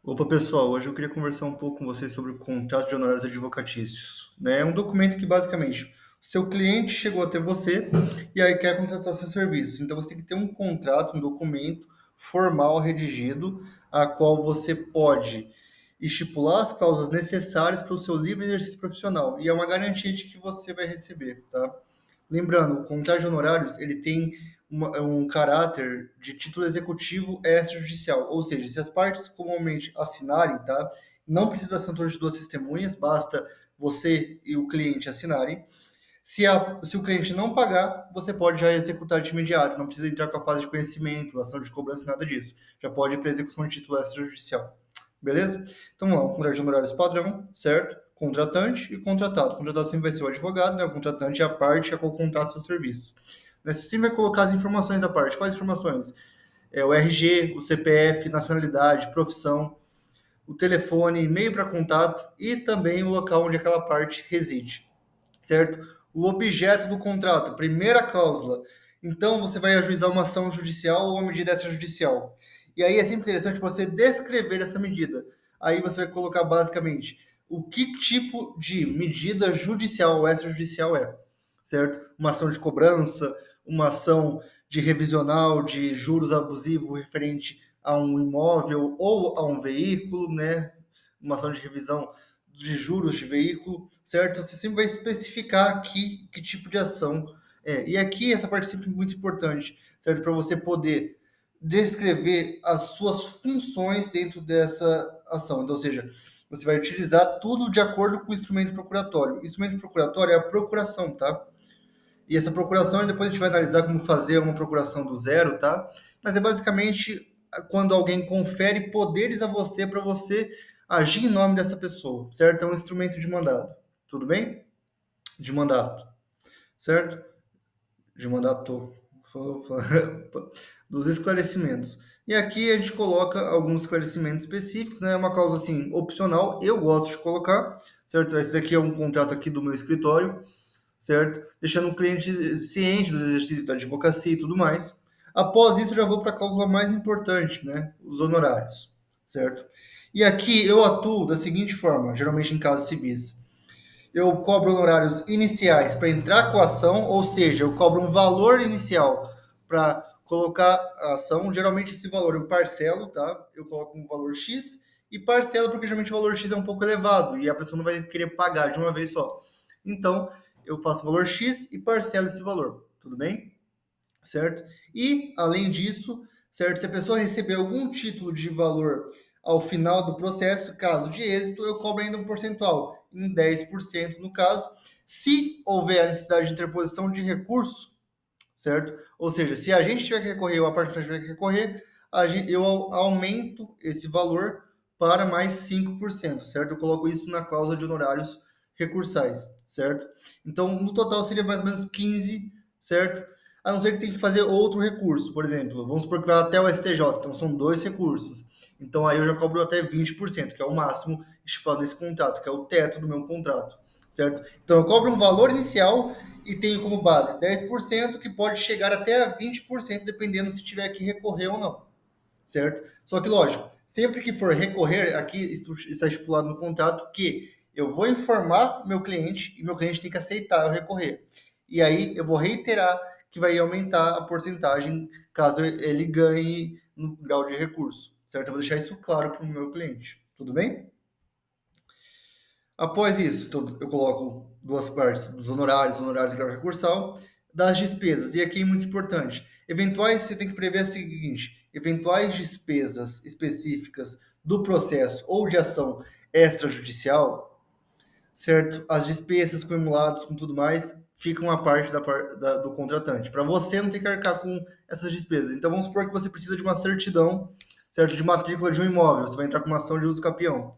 Opa, pessoal, hoje eu queria conversar um pouco com vocês sobre o contrato de honorários advocatícios, né? É um documento que basicamente o seu cliente chegou até você e aí quer contratar seu serviço. Então você tem que ter um contrato, um documento formal redigido, a qual você pode estipular as cláusulas necessárias para o seu livre exercício profissional e é uma garantia de que você vai receber, tá? Lembrando, o contrato de honorários, ele tem um caráter de título executivo extrajudicial, ou seja, se as partes comumente assinarem, tá? Não precisa da assinatura de duas testemunhas, basta você e o cliente assinarem. Se o cliente não pagar, você pode já executar de imediato, não precisa entrar com a fase de conhecimento, ação de cobrança, nada disso. Já pode ir para execução de título extrajudicial. Beleza? Então vamos lá, um contrato de honorários padrão, certo? Contratante e contratado. O contratado sempre vai ser o advogado, né? O contratante é a parte a qual contrata seu serviço. Né? Você sempre vai colocar as informações da parte. Quais informações? É o RG, o CPF, nacionalidade, profissão, o telefone, e-mail para contato e também o local onde aquela parte reside, certo? O objeto do contrato, primeira cláusula. Então, você vai ajuizar uma ação judicial ou uma medida extrajudicial. E aí é sempre interessante você descrever essa medida. Aí você vai colocar basicamente o que tipo de medida judicial ou extrajudicial é, certo? Uma ação de cobrança, uma ação de revisional de juros abusivos referente a um imóvel ou a um veículo, né? Uma ação de revisão de juros de veículo, certo? Você sempre vai especificar aqui que tipo de ação é. E aqui essa parte é sempre muito importante, certo? Para você poder descrever as suas funções dentro dessa ação. Então, ou seja, você vai utilizar tudo de acordo com o instrumento procuratório. O instrumento procuratório é a procuração, tá? E essa procuração, depois a gente vai analisar como fazer uma procuração do zero, tá? Mas é basicamente quando alguém confere poderes a você para você agir em nome dessa pessoa, certo? É um instrumento de mandado. Tudo bem? De mandato, certo? De mandato. Dos esclarecimentos. E aqui a gente coloca alguns esclarecimentos específicos, né? É uma cláusula assim opcional, eu gosto de colocar, certo? Esse daqui é um contrato aqui do meu escritório, certo? Deixando o cliente ciente do exercício da advocacia e tudo mais. Após isso, eu já vou para a cláusula mais importante, né? Os honorários, certo? E aqui eu atuo da seguinte forma, geralmente em casos civis. Eu cobro honorários iniciais para entrar com a ação, ou seja, eu cobro um valor inicial para colocar a ação. Geralmente esse valor eu parcelo, tá? Eu coloco um valor X e parcelo porque geralmente o valor X é um pouco elevado e a pessoa não vai querer pagar de uma vez só. Então, eu faço o valor X e parcelo esse valor, tudo bem? Certo? E, além disso, certo? Se a pessoa receber algum título de valor ao final do processo, caso de êxito, eu cobro ainda um percentual, em 10% no caso. Se houver a necessidade de interposição de recurso, certo? Ou seja, se a gente tiver que recorrer ou a parte tiver que recorrer, eu aumento esse valor para mais 5%, certo? Eu coloco isso na cláusula de honorários recursais, certo? Então, no total seria mais ou menos 15, certo? A não ser que tenha que fazer outro recurso, por exemplo, vamos supor que vai até o STJ, então são dois recursos. Então aí eu já cobro até 20%, que é o máximo estipulado nesse contrato, que é o teto do meu contrato, certo? Então eu cobro um valor inicial e tenho como base 10%, que pode chegar até a 20%, dependendo se tiver que recorrer ou não, certo? Só que, lógico, sempre que for recorrer, aqui está estipulado no contrato que eu vou informar meu cliente e meu cliente tem que aceitar eu recorrer. E aí eu vou reiterar que vai aumentar a porcentagem caso ele ganhe no grau de recurso, certo? Eu vou deixar isso claro para o meu cliente. Tudo bem? Após isso, eu coloco duas partes dos honorários, honorários e grau recursal, das despesas. E aqui é muito importante. Eventuais, você tem que prever o seguinte: eventuais despesas específicas do processo ou de ação extrajudicial, certo? As despesas acumuladas com tudo mais ficam a parte do contratante, para você não ter que arcar com essas despesas. Então vamos supor que você precisa de uma certidão, certo? De matrícula de um imóvel, você vai entrar com uma ação de uso capião,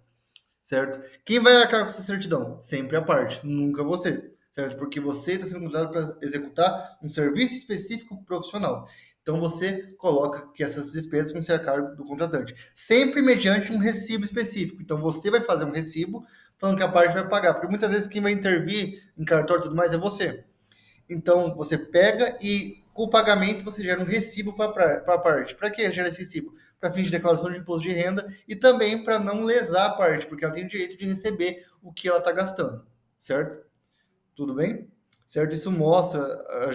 certo? Quem vai arcar com essa certidão? Sempre a parte, nunca você, certo? Porque você está sendo contratado para executar um serviço específico profissional. Então você coloca que essas despesas vão ser a cargo do contratante, sempre mediante um recibo específico. Então você vai fazer um recibo falando que a parte vai pagar, porque muitas vezes quem vai intervir em cartório e tudo mais é você. Então você pega e Com o pagamento, você gera um recibo para a parte. Para que gera esse recibo? Para fins de declaração de imposto de renda e também para não lesar a parte, porque ela tem o direito de receber o que ela está gastando, certo? Tudo bem? Certo? Isso mostra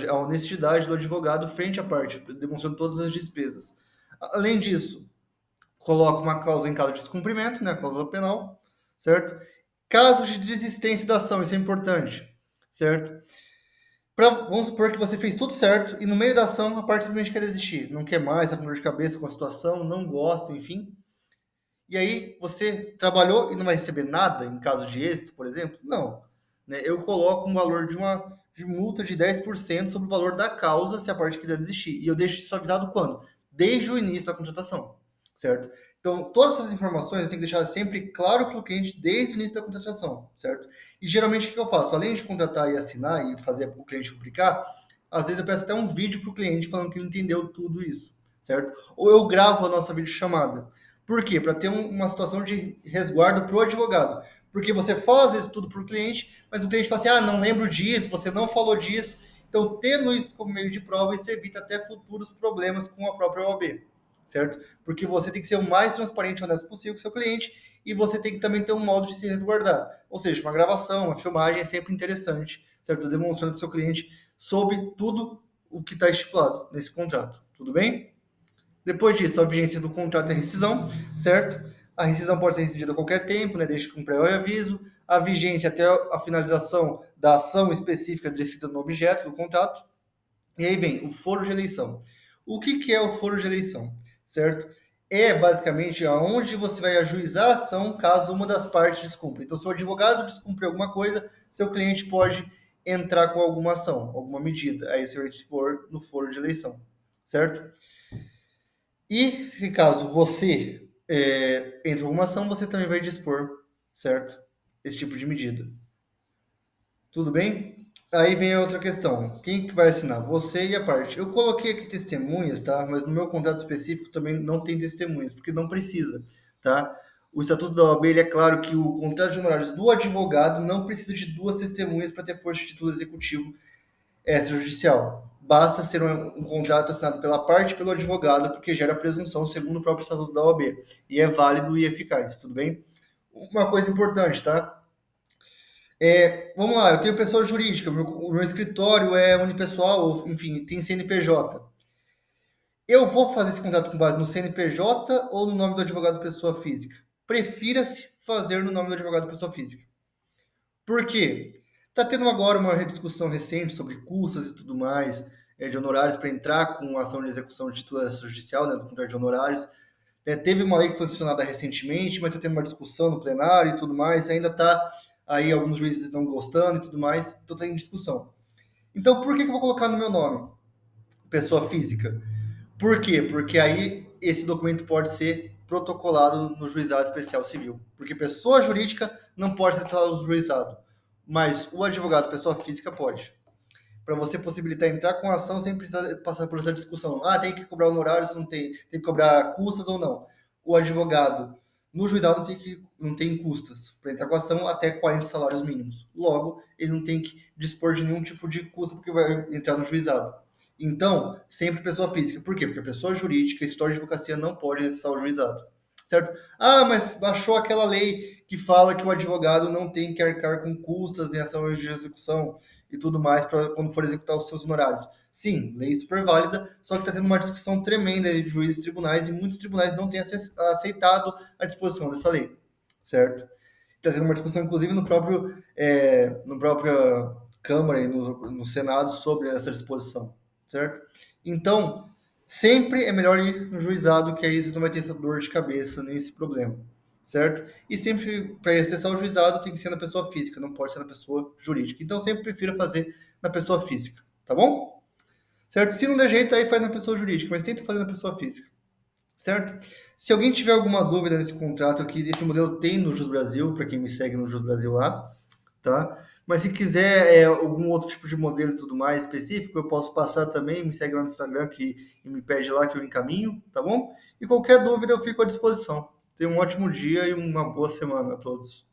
a honestidade do advogado frente à parte, demonstrando todas as despesas. Além disso, coloca uma cláusula em caso de descumprimento, né, a cláusula penal, certo? Caso de desistência da ação, isso é importante, certo? Vamos supor que você fez tudo certo e no meio da ação a parte simplesmente quer desistir, não quer mais, está com dor de cabeça com a situação, não gosta, enfim. E aí você trabalhou e não vai receber nada em caso de êxito, por exemplo? Não. Né? Eu coloco um valor de multa de 10% sobre o valor da causa se a parte quiser desistir. E eu deixo isso avisado quando? Desde o início da contratação, certo? Então, todas essas informações eu tenho que deixar sempre claro para o cliente desde o início da contratação, certo? E geralmente o que eu faço? Além de contratar e assinar e fazer o cliente publicar, às vezes eu peço até um vídeo para o cliente falando que ele entendeu tudo isso, certo? Ou eu gravo a nossa videochamada. Por quê? Para ter uma situação de resguardo para o advogado. Porque você fala às vezes tudo para o cliente, mas o cliente fala assim: ah, não lembro disso, você não falou disso. Então, tendo isso como meio de prova, isso evita até futuros problemas com a própria OAB, certo? Porque você tem que ser o mais transparente e honesto possível com o seu cliente e você tem que também ter um modo de se resguardar. Ou seja, uma gravação, uma filmagem é sempre interessante, certo? Demonstrando para o seu cliente sobre tudo o que está estipulado nesse contrato. Tudo bem? Depois disso, a vigência do contrato é rescisão, certo? A rescisão pode ser rescindida a qualquer tempo, né, desde com prévio aviso. A vigência até a finalização da ação específica descrita no objeto do contrato. E aí vem o foro de eleição. O que é o foro de eleição, certo? É basicamente aonde você vai ajuizar a ação caso uma das partes descumpra. Então, se o advogado descumprir alguma coisa, seu cliente pode entrar com alguma ação, alguma medida. Aí você vai dispor no foro de eleição, certo? E se caso você entre em alguma ação, você também vai dispor, certo? Esse tipo de medida. Tudo bem? Aí vem a outra questão. Quem que vai assinar? Você e a parte. Eu coloquei aqui testemunhas, tá? Mas no meu contrato específico também não tem testemunhas, porque não precisa, tá? O Estatuto da OAB ele é claro que o contrato de honorários do advogado não precisa de duas testemunhas para ter força de título executivo extrajudicial. Basta ser um contrato assinado pela parte e pelo advogado, porque gera presunção segundo o próprio Estatuto da OAB. E é válido e eficaz, tudo bem? Uma coisa importante, tá? Vamos lá, eu tenho pessoa jurídica, o meu escritório é unipessoal, ou, enfim, tem CNPJ. Eu vou fazer esse contrato com base no CNPJ ou no nome do advogado pessoa física? Prefira-se fazer no nome do advogado pessoa física. Por quê? Está tendo agora uma discussão recente sobre custas e tudo mais, de honorários para entrar com ação de execução de título judicial, né, do contrato de honorários. Teve uma lei que foi sancionada recentemente, mas está tendo uma discussão no plenário e tudo mais, ainda está aí alguns juízes não gostando e tudo mais, então está em discussão. Então, por que eu vou colocar no meu nome? Pessoa física. Por quê? Porque aí esse documento pode ser protocolado no juizado especial civil. Porque pessoa jurídica não pode ser tratada no juizado, mas o advogado pessoa física pode. Para você possibilitar entrar com a ação sem precisar passar por essa discussão. Ah, tem que cobrar honorários, não tem, tem que cobrar custas ou não. O advogado no juizado não tem custas para entrar com a ação até 40 salários mínimos. Logo, ele não tem que dispor de nenhum tipo de custo porque vai entrar no juizado. Então, sempre pessoa física. Por quê? Porque a pessoa jurídica, escritório de advocacia não pode acessar o juizado. Certo? Ah, mas baixou aquela lei que fala que o advogado não tem que arcar com custas em ação de execução e tudo mais para quando for executar os seus honorários. Sim, lei super válida, só que está tendo uma discussão tremenda de juízes e tribunais e muitos tribunais não têm aceitado a disposição dessa lei, certo? Está tendo uma discussão, inclusive, no própria Câmara e no Senado sobre essa disposição, certo? Então, sempre é melhor ir no juizado, que aí você não vai ter essa dor de cabeça, nem esse problema, certo? E sempre, para acessar o juizado, tem que ser na pessoa física, não pode ser na pessoa jurídica. Então, sempre prefiro fazer na pessoa física, tá bom? Certo? Se não der jeito, aí faz na pessoa jurídica, mas tenta fazer na pessoa física, certo? Se alguém tiver alguma dúvida nesse contrato aqui, esse modelo tem no Jus Brasil, para quem me segue no Jus Brasil lá, tá? Mas se quiser algum outro tipo de modelo e tudo mais específico, eu posso passar também, me segue lá no Instagram e me pede lá que eu encaminho, tá bom? E qualquer dúvida eu fico à disposição. Tenha um ótimo dia e uma boa semana a todos.